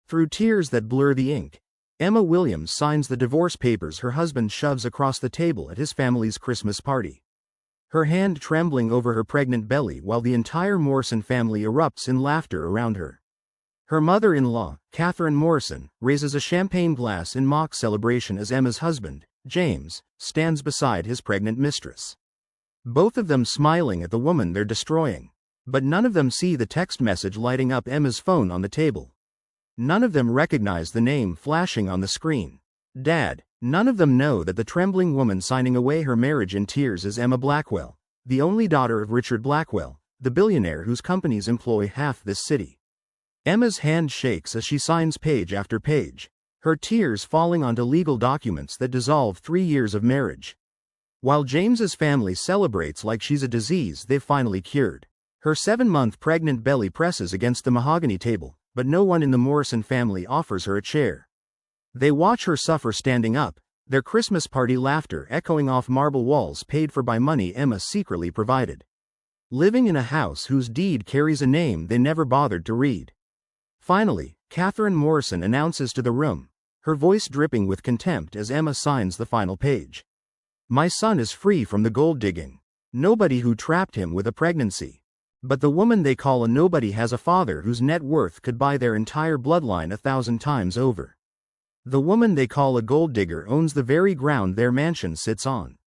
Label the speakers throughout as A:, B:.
A: Through tears that blur the ink, Emma Williams signs the divorce papers her husband shoves across the table at his family's Christmas party. Her hand trembling over her pregnant belly while the entire Morrison family erupts in laughter around her. Her mother-in-law, Catherine Morrison, raises a champagne glass in mock celebration as Emma's husband, James, stands beside his pregnant mistress. Both of them smiling at the woman they're destroying. But none of them see the text message lighting up Emma's phone on the table. None of them recognize the name flashing on the screen. Dad. None of them know that the trembling woman signing away her marriage in tears is Emma Blackwell, the only daughter of Richard Blackwell, the billionaire whose companies employ half this city. Emma's hand shakes as she signs page after page, her tears falling onto legal documents that dissolve 3 years of marriage. While James's family celebrates like she's a disease they've finally cured. Her 7-month pregnant belly presses against the mahogany table, but no one in the Morrison family offers her a chair. They watch her suffer standing up, their Christmas party laughter echoing off marble walls paid for by money Emma secretly provided. Living in a house whose deed carries a name they never bothered to read. Finally, Catherine Morrison announces to the room, her voice dripping with contempt as Emma signs the final page. My son is free from the gold digging. Nobody who trapped him with a pregnancy. But the woman they call a nobody has a father whose net worth could buy their entire bloodline 1,000 times over. The woman they call a gold digger owns the very ground their mansion sits on.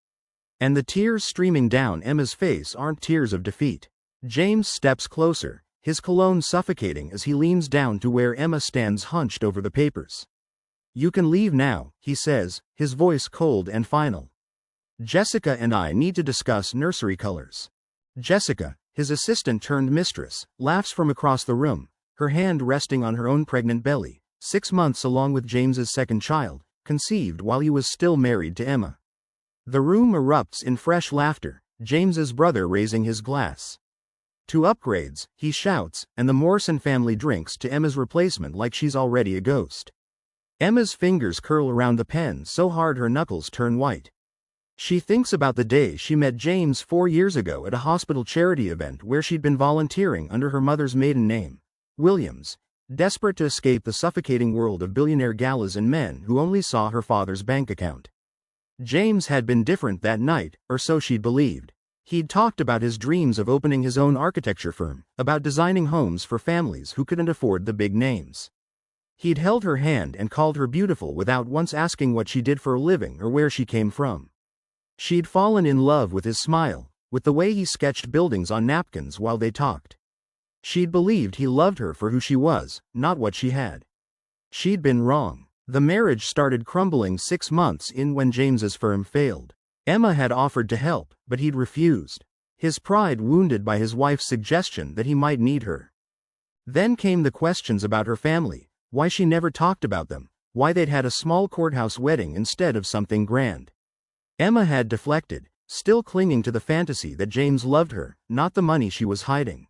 A: And the tears streaming down Emma's face aren't tears of defeat. James steps closer, his cologne suffocating as he leans down to where Emma stands hunched over the papers. You can leave now, he says, his voice cold and final. Jessica and I need to discuss nursery colors. Jessica, his assistant turned mistress, laughs from across the room, her hand resting on her own pregnant belly, 6 months along with James's second child, conceived while he was still married to Emma. The room erupts in fresh laughter, James's brother raising his glass. To upgrades, he shouts, and the Morrison family drinks to Emma's replacement like she's already a ghost. Emma's fingers curl around the pen so hard her knuckles turn white. She thinks about the day she met James 4 years ago at a hospital charity event where she'd been volunteering under her mother's maiden name, Williams, desperate to escape the suffocating world of billionaire galas and men who only saw her father's bank account. James had been different that night, or so she'd believed. He'd talked about his dreams of opening his own architecture firm, about designing homes for families who couldn't afford the big names. He'd held her hand and called her beautiful without once asking what she did for a living or where she came from. She'd fallen in love with his smile, with the way he sketched buildings on napkins while they talked. She'd believed he loved her for who she was, not what she had. She'd been wrong. The marriage started crumbling 6 months in when James's firm failed. Emma had offered to help, but he'd refused, his pride wounded by his wife's suggestion that he might need her. Then came the questions about her family, why she never talked about them, why they'd had a small courthouse wedding instead of something grand. Emma had deflected, still clinging to the fantasy that James loved her, not the money she was hiding.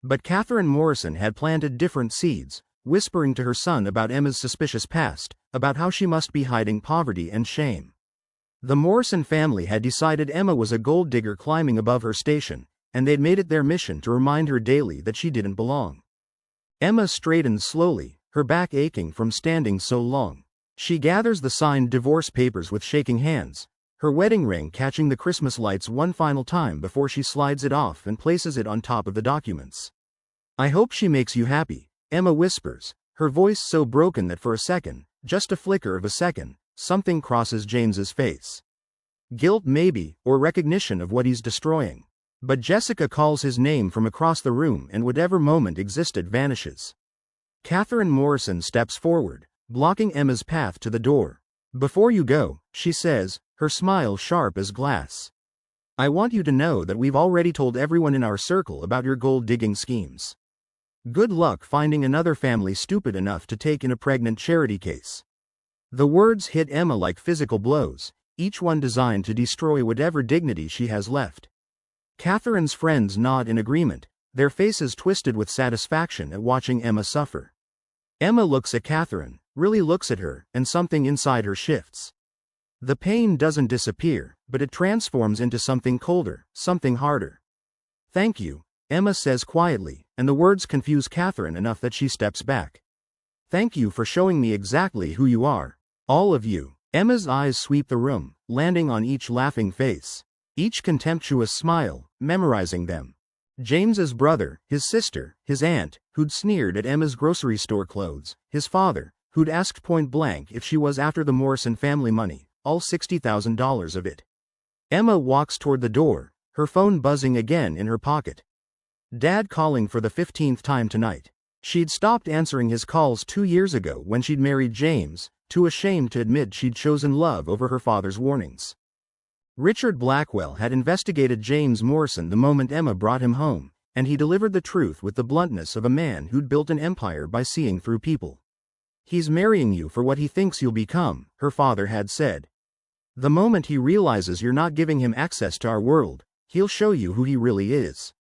A: But Catherine Morrison had planted different seeds, whispering to her son about Emma's suspicious past, about how she must be hiding poverty and shame. The Morrison family had decided Emma was a gold digger climbing above her station, and they'd made it their mission to remind her daily that she didn't belong. Emma straightened slowly, her back aching from standing so long. She gathers the signed divorce papers with shaking hands, her wedding ring catching the Christmas lights one final time before she slides it off and places it on top of the documents. I hope she makes you happy, Emma whispers, her voice so broken that for a second, just a flicker of a second, something crosses James's face. Guilt maybe, or recognition of what he's destroying. But Jessica calls his name from across the room and whatever moment existed vanishes. Catherine Morrison steps forward, blocking Emma's path to the door. Before you go, she says, her smile sharp as glass. I want you to know that we've already told everyone in our circle about your gold-digging schemes. Good luck finding another family stupid enough to take in a pregnant charity case. The words hit Emma like physical blows, each one designed to destroy whatever dignity she has left. Catherine's friends nod in agreement, their faces twisted with satisfaction at watching Emma suffer. Emma looks at Catherine, really looks at her, and something inside her shifts. The pain doesn't disappear, but it transforms into something colder, something harder. Thank you, Emma says quietly, and the words confuse Catherine enough that she steps back. Thank you for showing me exactly who you are. All of you. Emma's eyes sweep the room, landing on each laughing face. Each contemptuous smile, memorizing them. James's brother, his sister, his aunt, who'd sneered at Emma's grocery store clothes, his father, who'd asked point blank if she was after the Morrison family money, all $60,000 of it. Emma walks toward the door, her phone buzzing again in her pocket. Dad calling for the 15th time tonight. She'd stopped answering his calls 2 years ago when she'd married James, too ashamed to admit she'd chosen love over her father's warnings. Richard Blackwell had investigated James Morrison the moment Emma brought him home, and he delivered the truth with the bluntness of a man who'd built an empire by seeing through people. He's marrying you for what he thinks you'll become, her father had said. The moment he realizes you're not giving him access to our world, he'll show you who he really is.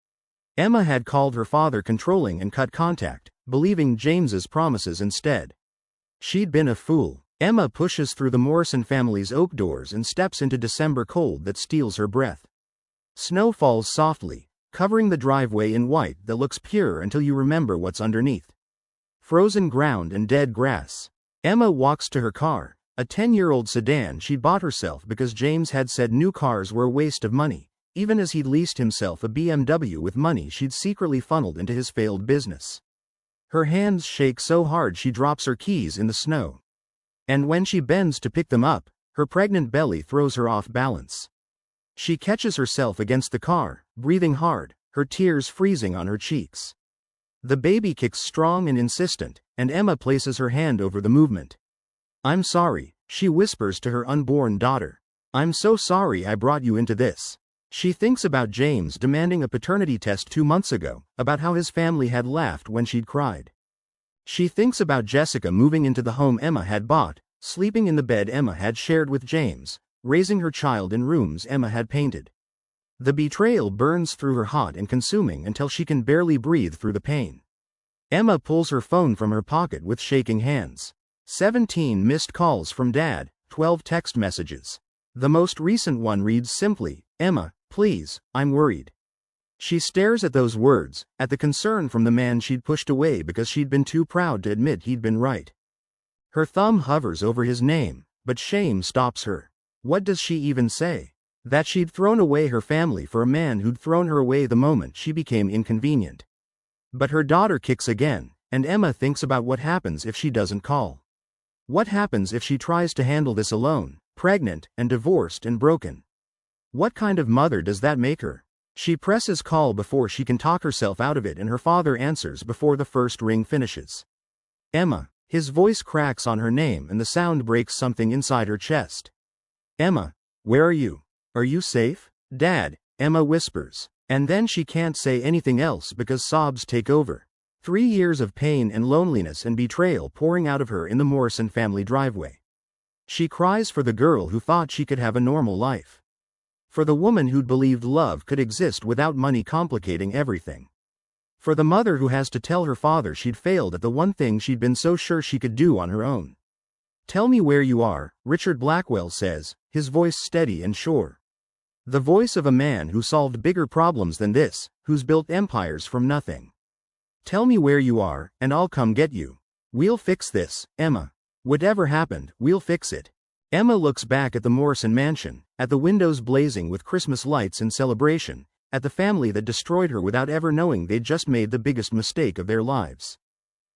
A: Emma had called her father controlling and cut contact, believing James's promises instead. She'd been a fool. Emma pushes through the Morrison family's oak doors and steps into December cold that steals her breath. Snow falls softly, covering the driveway in white that looks pure until you remember what's underneath. Frozen ground and dead grass. Emma walks to her car, a 10-year-old sedan she'd bought herself because James had said new cars were a waste of money, even as he'd leased himself a BMW with money she'd secretly funneled into his failed business. Her hands shake so hard she drops her keys in the snow. And when she bends to pick them up, her pregnant belly throws her off balance. She catches herself against the car, breathing hard, her tears freezing on her cheeks. The baby kicks strong and insistent, and Emma places her hand over the movement. "I'm sorry," she whispers to her unborn daughter. "I'm so sorry I brought you into this." She thinks about James demanding a paternity test 2 months ago, about how his family had laughed when she'd cried. She thinks about Jessica moving into the home Emma had bought, sleeping in the bed Emma had shared with James, raising her child in rooms Emma had painted. The betrayal burns through her hot and consuming until she can barely breathe through the pain. Emma pulls her phone from her pocket with shaking hands. 17 missed calls from Dad, 12 text messages. The most recent one reads simply, "Emma, please, I'm worried." She stares at those words, at the concern from the man she'd pushed away because she'd been too proud to admit he'd been right. Her thumb hovers over his name, but shame stops her. What does she even say? That she'd thrown away her family for a man who'd thrown her away the moment she became inconvenient. But her daughter kicks again, and Emma thinks about what happens if she doesn't call. What happens if she tries to handle this alone, pregnant and divorced and broken? What kind of mother does that make her? She presses call before she can talk herself out of it, and her father answers before the first ring finishes. "Emma." His voice cracks on her name and the sound breaks something inside her chest. "Emma, where are you? Are you safe?" "Dad," Emma whispers. And then she can't say anything else because sobs take over. 3 years of pain and loneliness and betrayal pouring out of her in the Morrison family driveway. She cries for the girl who thought she could have a normal life. For the woman who'd believed love could exist without money complicating everything. For the mother who has to tell her father she'd failed at the one thing she'd been so sure she could do on her own. "Tell me where you are," Richard Blackwell says, his voice steady and sure. The voice of a man who solved bigger problems than this, who's built empires from nothing. "Tell me where you are, and I'll come get you. We'll fix this, Emma. Whatever happened, we'll fix it." Emma looks back at the Morrison mansion, at the windows blazing with Christmas lights in celebration, at the family that destroyed her without ever knowing they'd just made the biggest mistake of their lives.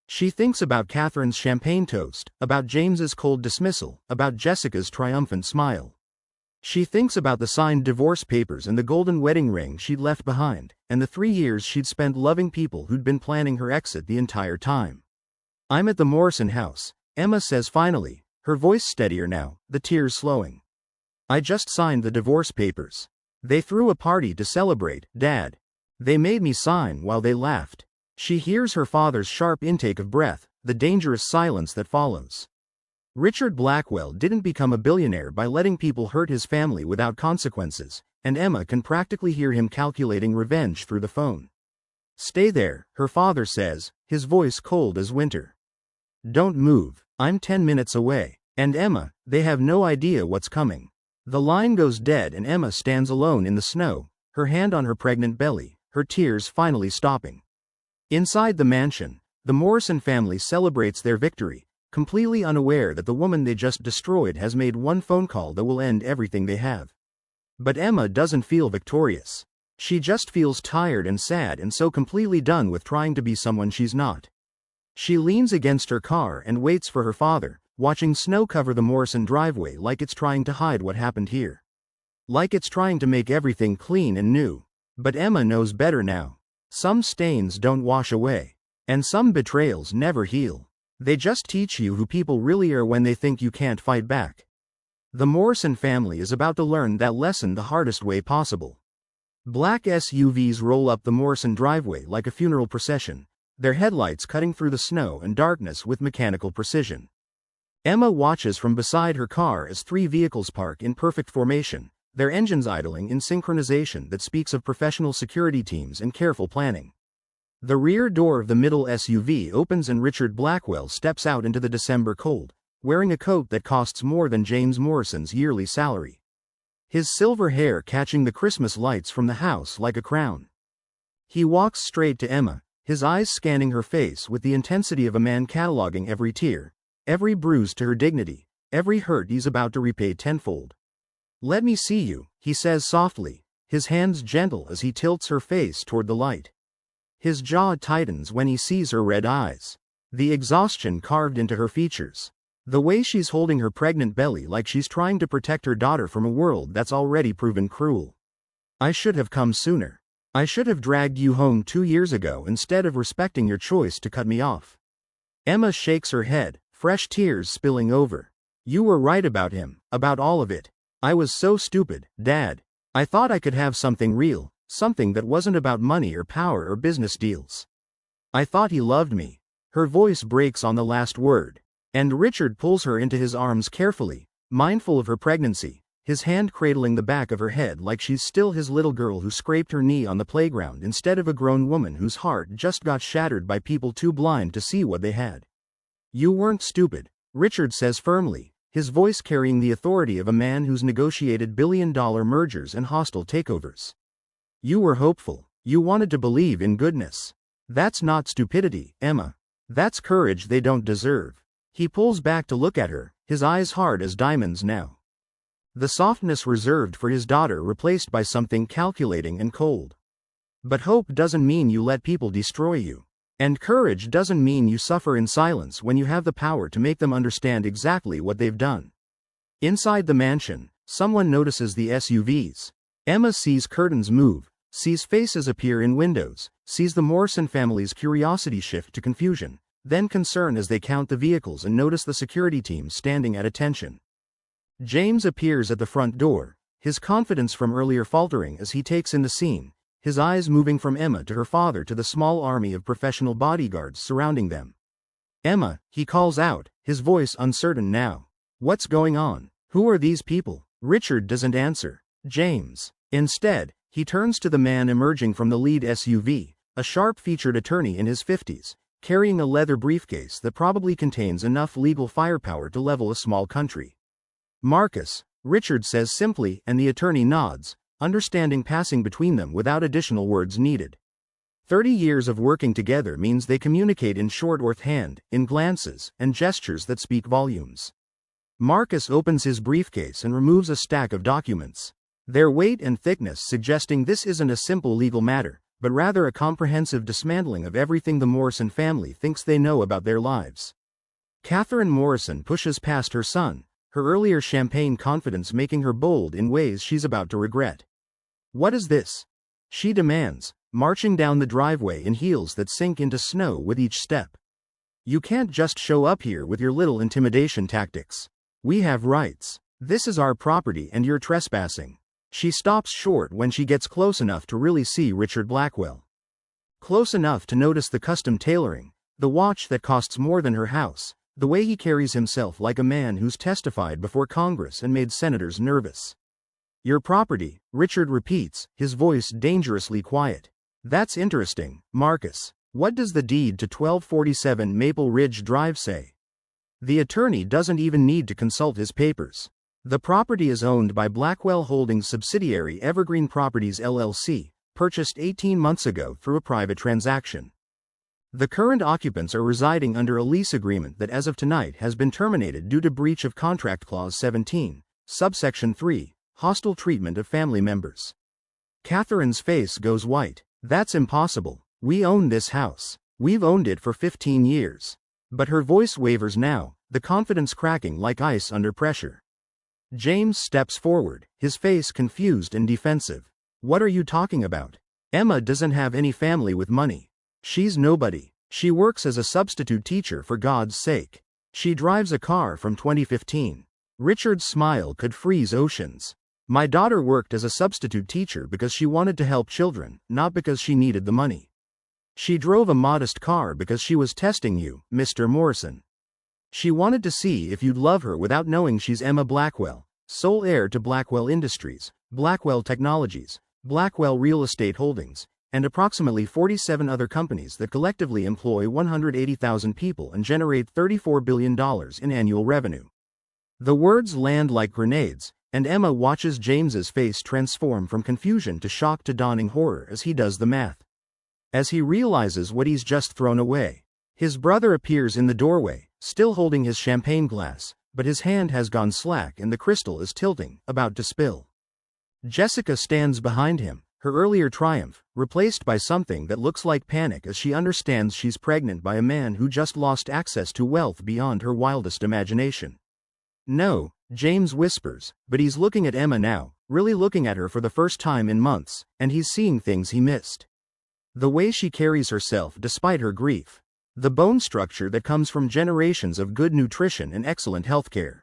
A: She thinks about Catherine's champagne toast, about James's cold dismissal, about Jessica's triumphant smile. She thinks about the signed divorce papers and the golden wedding ring she'd left behind, and the 3 years she'd spent loving people who'd been planning her exit the entire time. "I'm at the Morrison house," Emma says finally, her voice steadier now, the tears slowing. "I just signed the divorce papers. They threw a party to celebrate, Dad. They made me sign while they laughed." She hears her father's sharp intake of breath, the dangerous silence that follows. Richard Blackwell didn't become a billionaire by letting people hurt his family without consequences, and Emma can practically hear him calculating revenge through the phone. "Stay there," her father says, his voice cold as winter. "Don't move, I'm 10 minutes away." And Emma, they have no idea what's coming. The line goes dead and Emma stands alone in the snow, her hand on her pregnant belly, her tears finally stopping. Inside the mansion, The Morrison family celebrates their victory, completely unaware that the woman they just destroyed has made one phone call that will end everything they have. But Emma doesn't feel victorious. She just feels tired and sad and so completely done with trying to be someone she's not. She leans against her car and waits for her father, watching snow cover the Morrison driveway like it's trying to hide what happened here. Like it's trying to make everything clean and new. But Emma knows better now. Some stains don't wash away. And some betrayals never heal. They just teach you who people really are when they think you can't fight back. The Morrison family is about to learn that lesson the hardest way possible. Black SUVs roll up the Morrison driveway like a funeral procession, their headlights cutting through the snow and darkness with mechanical precision. Emma watches from beside her car as 3 vehicles park in perfect formation, their engines idling in synchronization that speaks of professional security teams and careful planning. The rear door of the middle SUV opens and Richard Blackwell steps out into the December cold, wearing a coat that costs more than James Morrison's yearly salary. His silver hair catching the Christmas lights from the house like a crown. He walks straight to Emma, his eyes scanning her face with the intensity of a man cataloging every tear, every bruise to her dignity, every hurt he's about to repay tenfold. "Let me see you," he says softly, his hands gentle as he tilts her face toward the light. His jaw tightens when he sees her red eyes, the exhaustion carved into her features. The way she's holding her pregnant belly like she's trying to protect her daughter from a world that's already proven cruel. "I should have come sooner. I should have dragged you home 2 years ago instead of respecting your choice to cut me off." Emma shakes her head, fresh tears spilling over. "You were right about him, about all of it. I was so stupid, Dad. I thought I could have something real, something that wasn't about money or power or business deals. I thought he loved me." Her voice breaks on the last word. And Richard pulls her into his arms carefully, mindful of her pregnancy, his hand cradling the back of her head like she's still his little girl who scraped her knee on the playground instead of a grown woman whose heart just got shattered by people too blind to see what they had. "You weren't stupid," Richard says firmly, his voice carrying the authority of a man who's negotiated billion-dollar mergers and hostile takeovers. "You were hopeful. You wanted to believe in goodness. That's not stupidity, Emma. That's courage they don't deserve." He pulls back to look at her, his eyes hard as diamonds now. The softness reserved for his daughter replaced by something calculating and cold. But hope doesn't mean you let people destroy you. And courage doesn't mean you suffer in silence when you have the power to make them understand exactly what they've done. Inside the mansion, someone notices the SUVs. Emma sees curtains move, sees faces appear in windows, sees the Morrison family's curiosity shift to confusion, then concern as they count the vehicles and notice the security team standing at attention. James appears at the front door, his confidence from earlier faltering as he takes in the scene, his eyes moving from Emma to her father to the small army of professional bodyguards surrounding them. "Emma," he calls out, his voice uncertain now. "What's going on? Who are these people?" Richard doesn't answer. James. Instead, he turns to the man emerging from the lead SUV, a sharp-featured attorney in his 50s, carrying a leather briefcase that probably contains enough legal firepower to level a small country. "Marcus," Richard says simply, and the attorney nods, understanding passing between them without additional words needed. 30 years of working together means they communicate in shorthand, in glances, and gestures that speak volumes. Marcus opens his briefcase and removes a stack of documents, their weight and thickness suggesting this isn't a simple legal matter, but rather a comprehensive dismantling of everything the Morrison family thinks they know about their lives. Catherine Morrison pushes past her son, her earlier champagne confidence making her bold in ways she's about to regret. "What is this?" she demands, marching down the driveway in heels that sink into snow with each step. "You can't just show up here with your little intimidation tactics. We have rights. This is our property and you're trespassing." She stops short when she gets close enough to really see Richard Blackwell. Close enough to notice the custom tailoring, the watch that costs more than her house, the way he carries himself like a man who's testified before Congress and made senators nervous. "Your property," Richard repeats, his voice dangerously quiet. "That's interesting, Marcus. What does the deed to 1247 Maple Ridge Drive say?" The attorney doesn't even need to consult his papers. The property is owned by Blackwell Holdings subsidiary Evergreen Properties LLC, purchased 18 months ago through a private transaction. The current occupants are residing under a lease agreement that as of tonight has been terminated due to breach of Contract Clause 17, subsection 3, hostile treatment of family members. Catherine's face goes white. That's impossible. We own this house. We've owned it for 15 years. But her voice wavers now, the confidence cracking like ice under pressure. James steps forward, his face confused and defensive. What are you talking about? Emma doesn't have any family with money. She's nobody. She works as a substitute teacher for God's sake. She drives a car from 2015. Richard's smile could freeze oceans. My daughter worked as a substitute teacher because she wanted to help children, not because she needed the money. She drove a modest car because she was testing you, Mr. Morrison. She wanted to see if you'd love her without knowing she's Emma Blackwell, sole heir to Blackwell Industries, Blackwell Technologies, Blackwell Real Estate Holdings, and approximately 47 other companies that collectively employ 180,000 people and generate $34 billion in annual revenue. The words land like grenades, and Emma watches James's face transform from confusion to shock to dawning horror as he does the math. As he realizes what he's just thrown away, his brother appears in the doorway, still holding his champagne glass, but his hand has gone slack and the crystal is tilting, about to spill. Jessica stands behind him, her earlier triumph, replaced by something that looks like panic as she understands she's pregnant by a man who just lost access to wealth beyond her wildest imagination. No, James whispers, but he's looking at Emma now, really looking at her for the first time in months, and he's seeing things he missed. The way she carries herself despite her grief. The bone structure that comes from generations of good nutrition and excellent healthcare.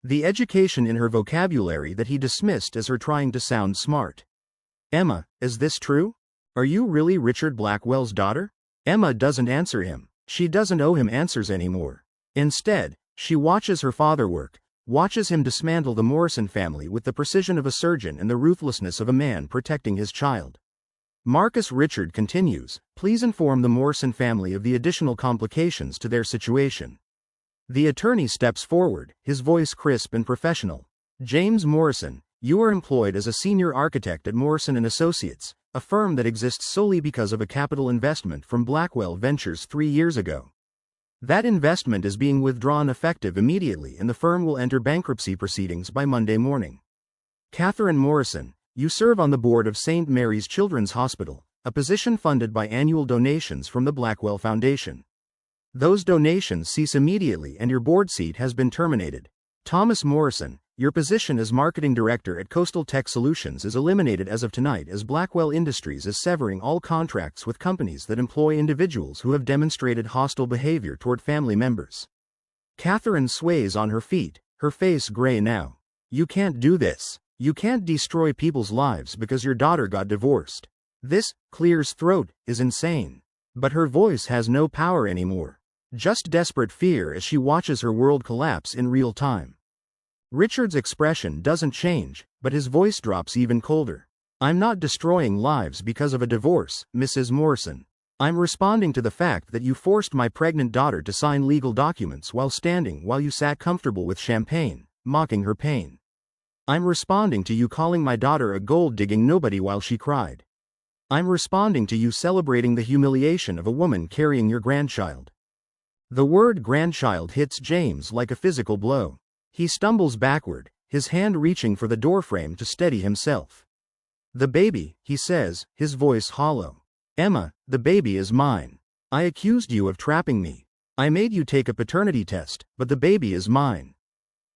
A: The education in her vocabulary that he dismissed as her trying to sound smart. Emma, is this true? Are you really Richard Blackwell's daughter? Emma doesn't answer him. She doesn't owe him answers anymore. Instead, she watches her father work, watches him dismantle the Morrison family with the precision of a surgeon and the ruthlessness of a man protecting his child. Marcus Richard continues, please inform the Morrison family of the additional complications to their situation. The attorney steps forward, his voice crisp and professional. James Morrison, you are employed as a senior architect at Morrison & Associates, a firm that exists solely because of a capital investment from Blackwell Ventures 3 years ago. That investment is being withdrawn effective immediately and the firm will enter bankruptcy proceedings by Monday morning. Catherine Morrison, you serve on the board of St. Mary's Children's Hospital, a position funded by annual donations from the Blackwell Foundation. Those donations cease immediately and your board seat has been terminated. Thomas Morrison, your position as marketing director at Coastal Tech Solutions is eliminated as of tonight as Blackwell Industries is severing all contracts with companies that employ individuals who have demonstrated hostile behavior toward family members. Catherine sways on her feet, her face gray now. You can't do this. You can't destroy people's lives because your daughter got divorced. This, clears throat, is insane. But her voice has no power anymore. Just desperate fear as she watches her world collapse in real time. Richard's expression doesn't change, but his voice drops even colder. I'm not destroying lives because of a divorce, Mrs. Morrison. I'm responding to the fact that you forced my pregnant daughter to sign legal documents while you sat comfortable with champagne, mocking her pain. I'm responding to you calling my daughter a gold-digging nobody while she cried. I'm responding to you celebrating the humiliation of a woman carrying your grandchild. The word grandchild hits James like a physical blow. He stumbles backward, his hand reaching for the doorframe to steady himself. The baby, he says, his voice hollow. Emma, the baby is mine. I accused you of trapping me. I made you take a paternity test, but the baby is mine.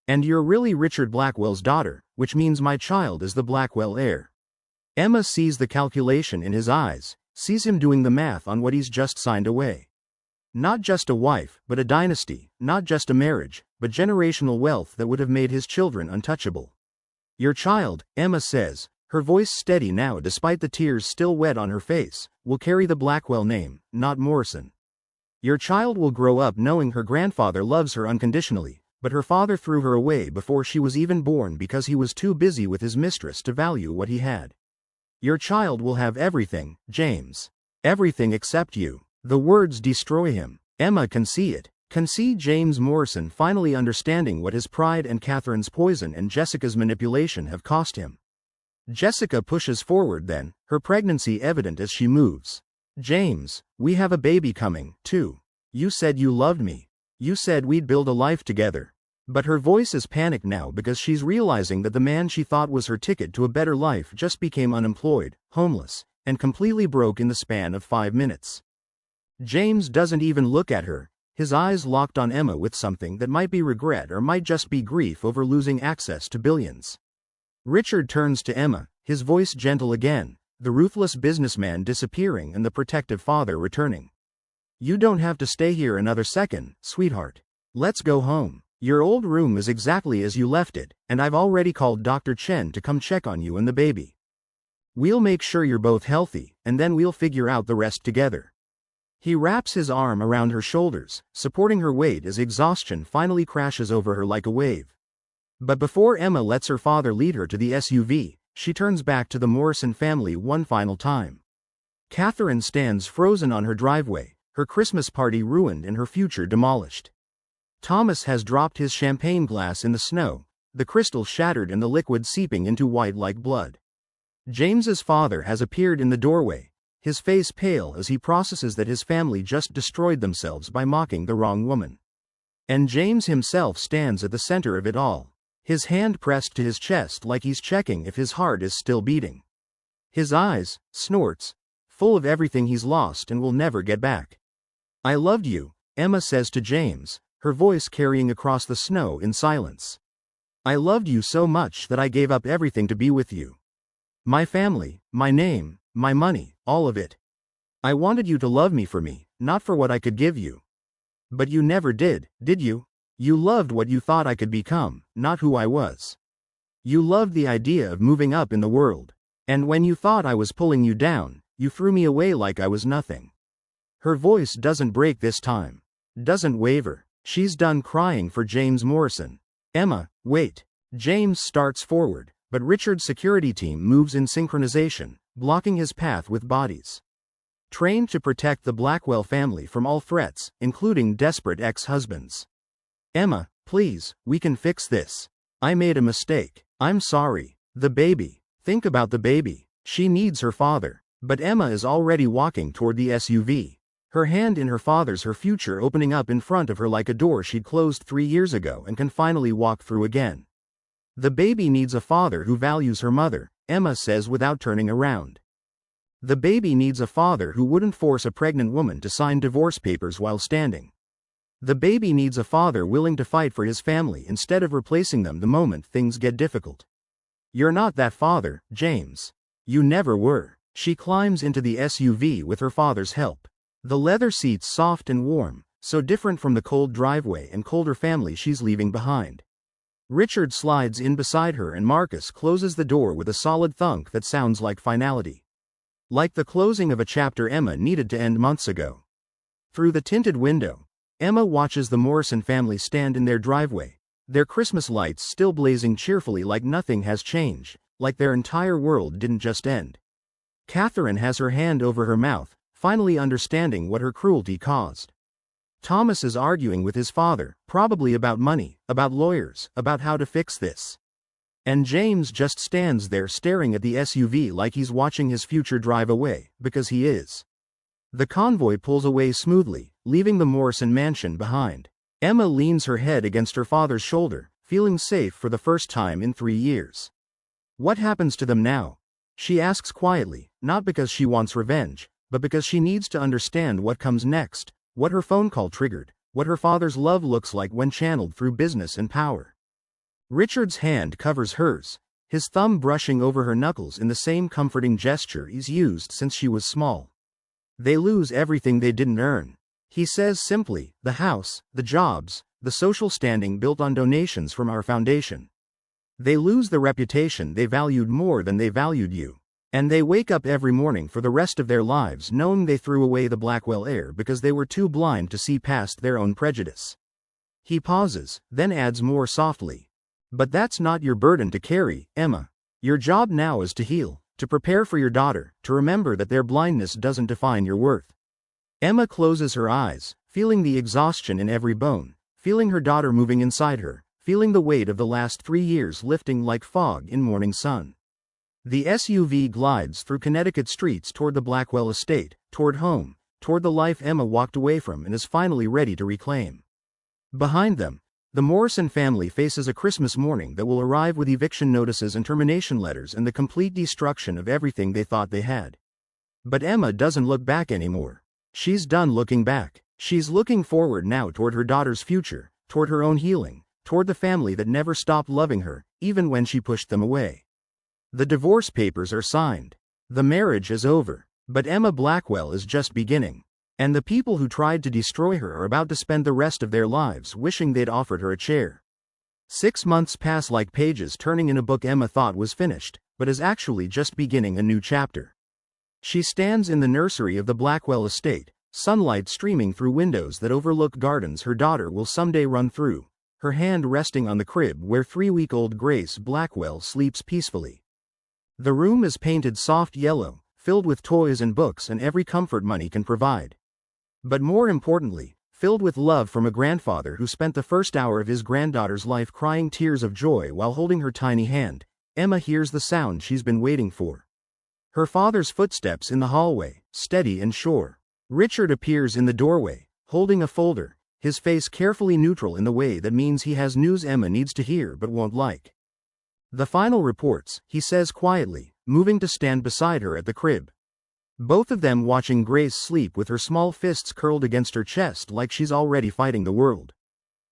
A: And you're really Richard Blackwell's daughter, which means my child is the Blackwell heir. Emma sees the calculation in his eyes, sees him doing the math on what he's just signed away. Not just a wife, but a dynasty, not just a marriage, but generational wealth that would have made his children untouchable. Your child, Emma says, her voice steady now despite the tears still wet on her face, will carry the Blackwell name, not Morrison. Your child will grow up knowing her grandfather loves her unconditionally, but her father threw her away before she was even born because he was too busy with his mistress to value what he had. Your child will have everything, James. Everything except you. The words destroy him. Emma can see it. Can see James Morrison finally understanding what his pride and Catherine's poison and Jessica's manipulation have cost him. Jessica pushes forward then, her pregnancy evident as she moves. James, we have a baby coming, too. You said you loved me. You said we'd build a life together. But her voice is panicked now because she's realizing that the man she thought was her ticket to a better life just became unemployed, homeless, and completely broke in the span of 5 minutes. James doesn't even look at her, his eyes locked on Emma with something that might be regret or might just be grief over losing access to billions. Richard turns to Emma, his voice gentle again, the ruthless businessman disappearing and the protective father returning. You don't have to stay here another second, sweetheart. Let's go home. Your old room is exactly as you left it, and I've already called Dr. Chen to come check on you and the baby. We'll make sure you're both healthy, and then we'll figure out the rest together. He wraps his arm around her shoulders, supporting her weight as exhaustion finally crashes over her like a wave. But before Emma lets her father lead her to the SUV, she turns back to the Morrison family one final time. Catherine stands frozen on her driveway, her Christmas party ruined and her future demolished. Thomas has dropped his champagne glass in the snow, the crystal shattered and the liquid seeping into white like blood. James's father has appeared in the doorway, his face pale as he processes that his family just destroyed themselves by mocking the wrong woman. And James himself stands at the center of it all, his hand pressed to his chest like he's checking if his heart is still beating. His eyes, snorts, full of everything he's lost and will never get back. I loved you, Emma says to James, her voice carrying across the snow in silence. I loved you so much that I gave up everything to be with you. My family, my name, my money, all of it. I wanted you to love me for me, not for what I could give you. But you never did you? You loved what you thought I could become, not who I was. You loved the idea of moving up in the world. And when you thought I was pulling you down, you threw me away like I was nothing. Her voice doesn't break this time. Doesn't waver. She's done crying for James Morrison. Emma, wait. James starts forward, but Richard's security team moves in synchronization, blocking his path with bodies. Trained to protect the Blackwell family from all threats, including desperate ex-husbands. Emma, please, we can fix this. I made a mistake. I'm sorry. The baby. Think about the baby. She needs her father. But Emma is already walking toward the SUV. Her hand in her father's, her future opening up in front of her like a door she'd closed 3 years ago and can finally walk through again. The baby needs a father who values her mother, Emma says without turning around. The baby needs a father who wouldn't force a pregnant woman to sign divorce papers while standing. The baby needs a father willing to fight for his family instead of replacing them the moment things get difficult. You're not that father, James. You never were. She climbs into the SUV with her father's help. The leather seats soft and warm, so different from the cold driveway and colder family she's leaving behind. Richard slides in beside her and Marcus closes the door with a solid thunk that sounds like finality. Like the closing of a chapter Emma needed to end months ago. Through the tinted window, Emma watches the Morrison family stand in their driveway, their Christmas lights still blazing cheerfully like nothing has changed, like their entire world didn't just end. Catherine has her hand over her mouth, finally understanding what her cruelty caused. Thomas is arguing with his father, probably about money, about lawyers, about how to fix this. And James just stands there staring at the SUV like he's watching his future drive away, because he is. The convoy pulls away smoothly, leaving the Morrison mansion behind. Emma leans her head against her father's shoulder, feeling safe for the first time in 3 years. What happens to them now? She asks quietly, not because she wants revenge, but because she needs to understand what comes next, what her phone call triggered, what her father's love looks like when channeled through business and power. Richard's hand covers hers, his thumb brushing over her knuckles in the same comforting gesture he's used since she was small. They lose everything they didn't earn. He says simply, the house, the jobs, the social standing built on donations from our foundation. They lose the reputation they valued more than they valued you. And they wake up every morning for the rest of their lives knowing they threw away the Blackwell heir because they were too blind to see past their own prejudice. He pauses, then adds more softly. But that's not your burden to carry, Emma. Your job now is to heal, to prepare for your daughter, to remember that their blindness doesn't define your worth. Emma closes her eyes, feeling the exhaustion in every bone, feeling her daughter moving inside her, feeling the weight of the last 3 years lifting like fog in morning sun. The SUV glides through Connecticut streets toward the Blackwell estate, toward home, toward the life Emma walked away from and is finally ready to reclaim. Behind them, the Morrison family faces a Christmas morning that will arrive with eviction notices and termination letters and the complete destruction of everything they thought they had. But Emma doesn't look back anymore. She's done looking back. She's looking forward now toward her daughter's future, toward her own healing, toward the family that never stopped loving her, even when she pushed them away. The divorce papers are signed. The marriage is over. But Emma Blackwell is just beginning. And the people who tried to destroy her are about to spend the rest of their lives wishing they'd offered her a chair. 6 months pass like pages turning in a book Emma thought was finished, but is actually just beginning a new chapter. She stands in the nursery of the Blackwell estate, sunlight streaming through windows that overlook gardens her daughter will someday run through, her hand resting on the crib where 3-week-old Grace Blackwell sleeps peacefully. The room is painted soft yellow, filled with toys and books and every comfort money can provide. But more importantly, filled with love from a grandfather who spent the first hour of his granddaughter's life crying tears of joy while holding her tiny hand. Emma hears the sound she's been waiting for. Her father's footsteps in the hallway, steady and sure. Richard appears in the doorway, holding a folder, his face carefully neutral in the way that means he has news Emma needs to hear but won't like. The final reports, he says quietly, moving to stand beside her at the crib. Both of them watching Grace sleep with her small fists curled against her chest like she's already fighting the world.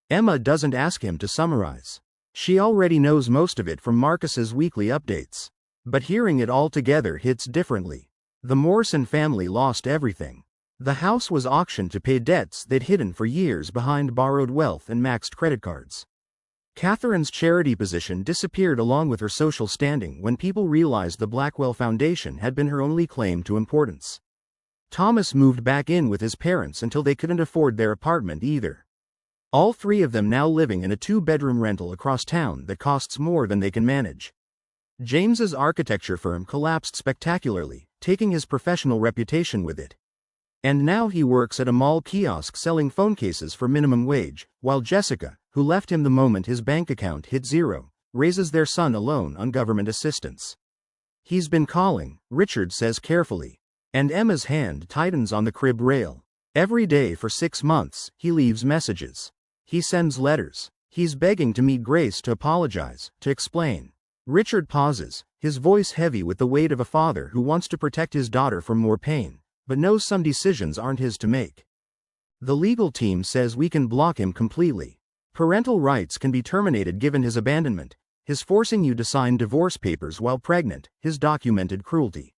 A: Emma doesn't ask him to summarize. She already knows most of it from Marcus's weekly updates. But hearing it all together hits differently. The Morrison family lost everything. The house was auctioned to pay debts they'd hidden for years behind borrowed wealth and maxed credit cards. Catherine's charity position disappeared along with her social standing when people realized the Blackwell Foundation had been her only claim to importance. Thomas moved back in with his parents until they couldn't afford their apartment either. All 3 of them now living in a 2-bedroom rental across town that costs more than they can manage. James's architecture firm collapsed spectacularly, taking his professional reputation with it. And now he works at a mall kiosk selling phone cases for minimum wage, while Jessica, who left him the moment his bank account hit zero, raises their son alone on government assistance. He's been calling, Richard says carefully. And Emma's hand tightens on the crib rail. Every day for 6 months, he leaves messages. He sends letters. He's begging to meet Grace to apologize, to explain. Richard pauses, his voice heavy with the weight of a father who wants to protect his daughter from more pain, but knows some decisions aren't his to make. The legal team says we can block him completely. Parental rights can be terminated given his abandonment, his forcing you to sign divorce papers while pregnant, his documented cruelty.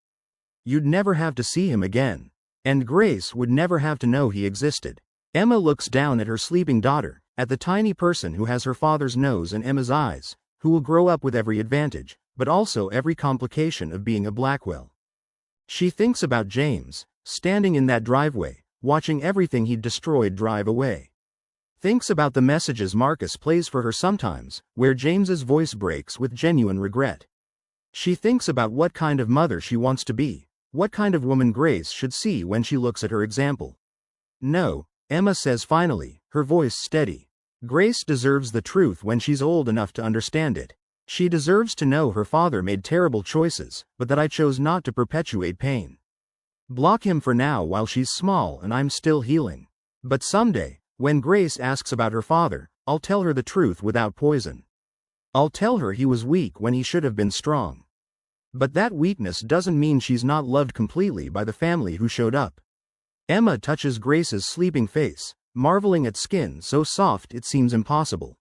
A: You'd never have to see him again. And Grace would never have to know he existed. Emma looks down at her sleeping daughter, at the tiny person who has her father's nose and Emma's eyes, who will grow up with every advantage, but also every complication of being a Blackwell. She thinks about James, standing in that driveway, watching everything he'd destroyed drive away. Thinks about the messages Marcus plays for her sometimes, where James's voice breaks with genuine regret. She thinks about what kind of mother she wants to be, what kind of woman Grace should see when she looks at her example. No, Emma says finally, her voice steady. Grace deserves the truth when she's old enough to understand it. She deserves to know her father made terrible choices, but that I chose not to perpetuate pain. Block him for now while she's small and I'm still healing. But someday, when Grace asks about her father, I'll tell her the truth without poison. I'll tell her he was weak when he should have been strong. But that weakness doesn't mean she's not loved completely by the family who showed up. Emma touches Grace's sleeping face, marveling at skin so soft it seems impossible.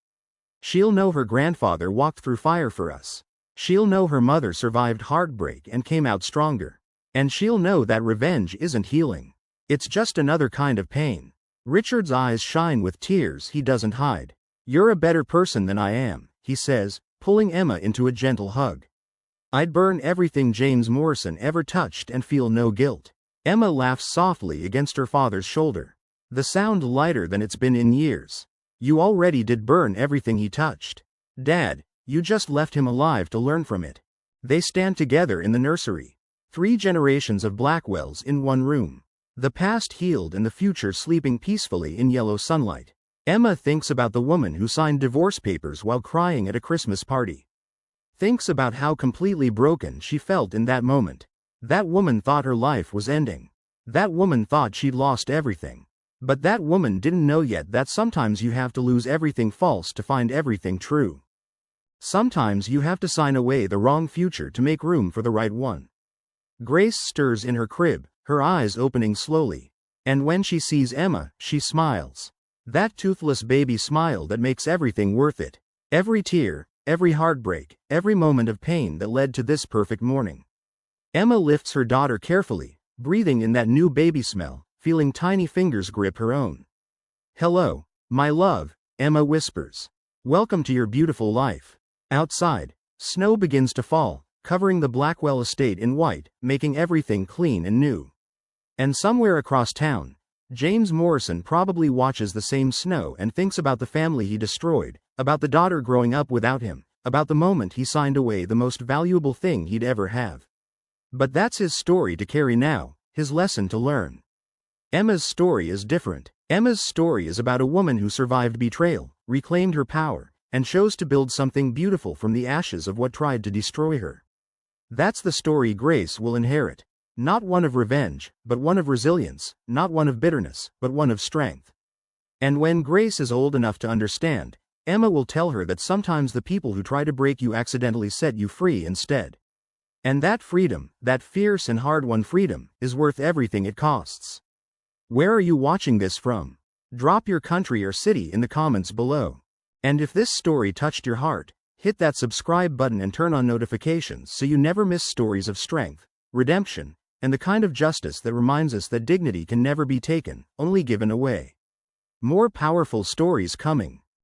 A: She'll know her grandfather walked through fire for us. She'll know her mother survived heartbreak and came out stronger. And she'll know that revenge isn't healing. It's just another kind of pain. Richard's eyes shine with tears he doesn't hide. You're a better person than I am, he says, pulling Emma into a gentle hug. I'd burn everything James Morrison ever touched and feel no guilt. Emma laughs softly against her father's shoulder. The sound lighter than it's been in years. You already did burn everything he touched. Dad, you just left him alive to learn from it. They stand together in the nursery. 3 generations of Blackwells in one room. The past healed and the future sleeping peacefully in yellow sunlight. Emma thinks about the woman who signed divorce papers while crying at a Christmas party. Thinks about how completely broken she felt in that moment. That woman thought her life was ending. That woman thought she'd lost everything. But that woman didn't know yet that sometimes you have to lose everything false to find everything true. Sometimes you have to sign away the wrong future to make room for the right one. Grace stirs in her crib, her eyes opening slowly. And when she sees Emma, she smiles. That toothless baby smile that makes everything worth it. Every tear, every heartbreak, every moment of pain that led to this perfect morning. Emma lifts her daughter carefully, breathing in that new baby smell, feeling tiny fingers grip her own. "Hello, my love," Emma whispers. "Welcome to your beautiful life." Outside, snow begins to fall, covering the Blackwell estate in white, making everything clean and new. And somewhere across town, James Morrison probably watches the same snow and thinks about the family he destroyed, about the daughter growing up without him, about the moment he signed away the most valuable thing he'd ever have. But that's his story to carry now, his lesson to learn. Emma's story is different. Emma's story is about a woman who survived betrayal, reclaimed her power, and chose to build something beautiful from the ashes of what tried to destroy her. That's the story Grace will inherit. Not one of revenge, but one of resilience, not one of bitterness, but one of strength. And when Grace is old enough to understand, Emma will tell her that sometimes the people who try to break you accidentally set you free instead. And that freedom, that fierce and hard-won freedom, is worth everything it costs. Where are you watching this from? Drop your country or city in the comments below. And if this story touched your heart, hit that subscribe button and turn on notifications so you never miss stories of strength, redemption, and the kind of justice that reminds us that dignity can never be taken, only given away. More powerful stories coming.